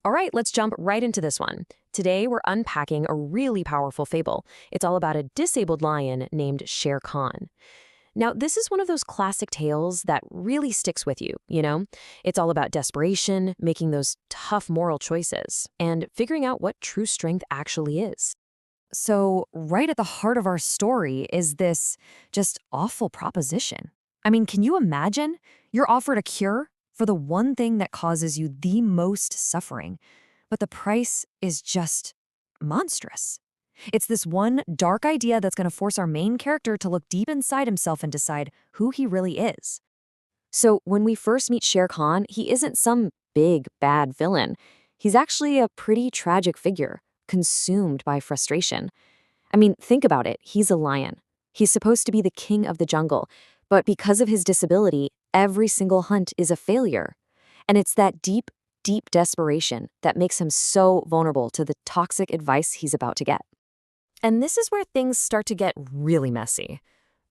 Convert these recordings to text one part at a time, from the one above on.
All right, let's jump right into this one. Today, we're unpacking a really powerful fable. It's all about a disabled lion named Shere Khan. Now, this is one of those classic tales that really sticks with you, you know? It's all about desperation, making those tough moral choices, and figuring out what true strength actually is. So, right at the heart of our story is this just awful proposition. I mean, can you imagine? You're offered a cure for the one thing that causes you the most suffering, but the price is just monstrous. It's this one dark idea that's going to force our main character to look deep inside himself and decide who he really is. So, when we first meet Shere Khan, he isn't some big, bad villain. He's actually a pretty tragic figure, consumed by frustration. I mean, think about it. He's a lion. He's supposed to be the king of the jungle, but because of his disability, every single hunt is a failure. And it's that deep, deep desperation that makes him so vulnerable to the toxic advice he's about to get. And this is where things start to get really messy.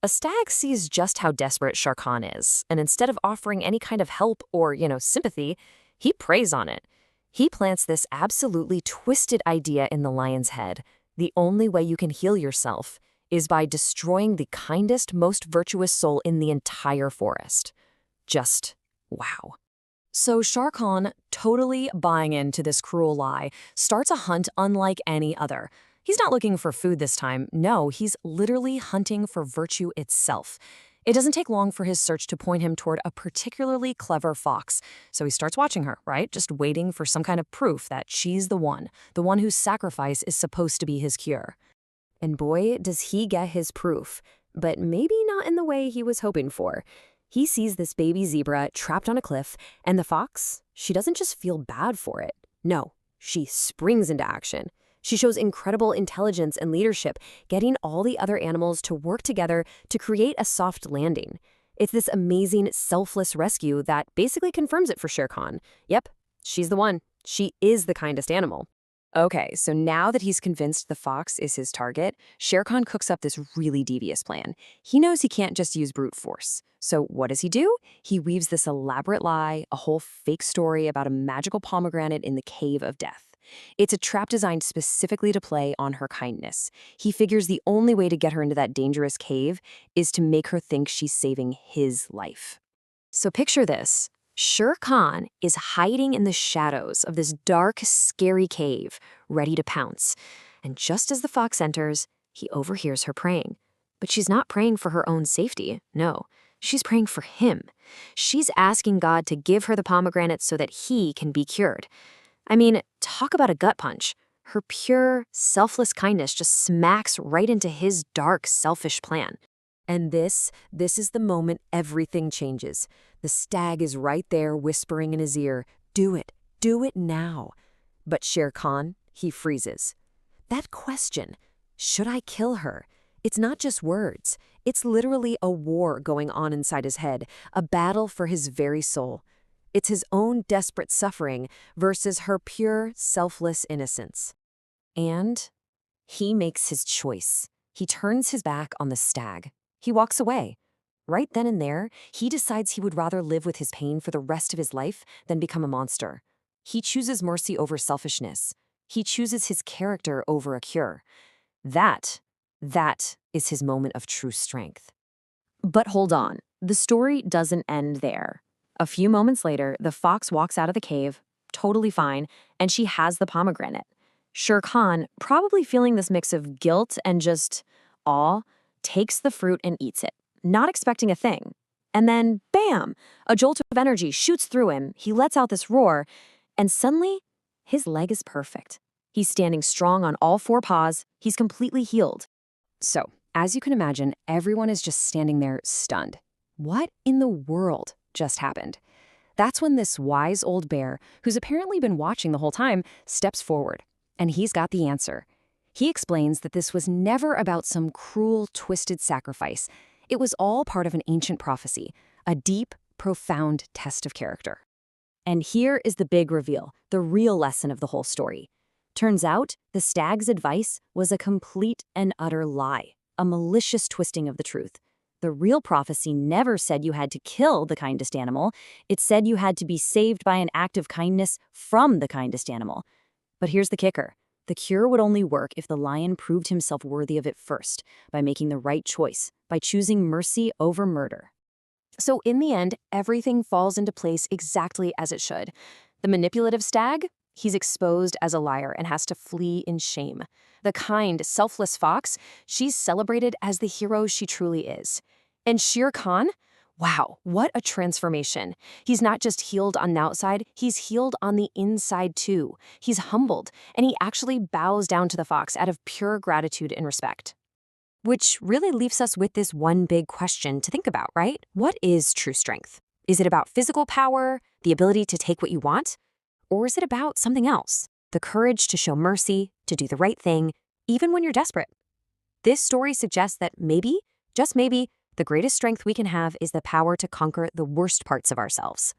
A stag sees just how desperate Shere Khan is, and instead of offering any kind of help or, sympathy, he preys on it. He plants this absolutely twisted idea in the lion's head. The only way you can heal yourself is by destroying the kindest, most virtuous soul in the entire forest. Just wow. So Shere Khan, totally buying into this cruel lie, starts a hunt unlike any other. He's not looking for food this time. No, he's literally hunting for virtue itself. It doesn't take long for his search to point him toward a particularly clever fox. So he starts watching her, right? Just waiting for some kind of proof that she's the one whose sacrifice is supposed to be his cure. And boy, does he get his proof, but maybe not in the way he was hoping for. He sees this baby zebra trapped on a cliff, and the fox, she doesn't just feel bad for it. No, she springs into action. She shows incredible intelligence and leadership, getting all the other animals to work together to create a soft landing. It's this amazing, selfless rescue that basically confirms it for Shere Khan. Yep, she's the one. She is the kindest animal. Okay, so now that he's convinced the fox is his target, Shere Khan cooks up this really devious plan. He knows he can't just use brute force. So what does he do? He weaves this elaborate lie, a whole fake story about a magical pomegranate in the cave of death. It's a trap designed specifically to play on her kindness. He figures the only way to get her into that dangerous cave is to make her think she's saving his life. So picture this. Shere Khan is hiding in the shadows of this dark, scary cave, ready to pounce. And just as the fox enters, he overhears her praying. But she's not praying for her own safety, no. She's praying for him. She's asking God to give her the pomegranate so that he can be cured. I mean, talk about a gut punch. Her pure, selfless kindness just smacks right into his dark, selfish plan. And this is the moment everything changes. The stag is right there whispering in his ear, do it now. But Shere Khan, he freezes. That question, should I kill her? It's not just words. It's literally a war going on inside his head, a battle for his very soul. It's his own desperate suffering versus her pure, selfless innocence. And he makes his choice. He turns his back on the stag. He walks away. Right then and there, he decides he would rather live with his pain for the rest of his life than become a monster. He chooses mercy over selfishness. He chooses his character over a cure. That is his moment of true strength. But hold on, the story doesn't end there. A few moments later, the fox walks out of the cave, totally fine, and she has the pomegranate. Shere Khan, probably feeling this mix of guilt and just awe, takes the fruit and eats it, not expecting a thing. And then, bam! A jolt of energy shoots through him, he lets out this roar, and suddenly, his leg is perfect. He's standing strong on all four paws, he's completely healed. So, as you can imagine, everyone is just standing there stunned. What in the world just happened? That's when this wise old bear, who's apparently been watching the whole time, steps forward. And he's got the answer. He explains that this was never about some cruel, twisted sacrifice. It was all part of an ancient prophecy, a deep, profound test of character. And here is the big reveal, the real lesson of the whole story. Turns out, the stag's advice was a complete and utter lie, a malicious twisting of the truth. The real prophecy never said you had to kill the kindest animal. It said you had to be saved by an act of kindness from the kindest animal. But here's the kicker. The cure would only work if the lion proved himself worthy of it first, by making the right choice, by choosing mercy over murder. So in the end, everything falls into place exactly as it should. The manipulative stag, he's exposed as a liar and has to flee in shame. The kind, selfless fox, she's celebrated as the hero she truly is. And Shere Khan? Wow, what a transformation. He's not just healed on the outside, he's healed on the inside too. He's humbled, and he actually bows down to the fox out of pure gratitude and respect. Which really leaves us with this one big question to think about, right? What is true strength? Is it about physical power, the ability to take what you want? Or is it about something else? The courage to show mercy, to do the right thing, even when you're desperate? This story suggests that maybe, just maybe, the greatest strength we can have is the power to conquer the worst parts of ourselves.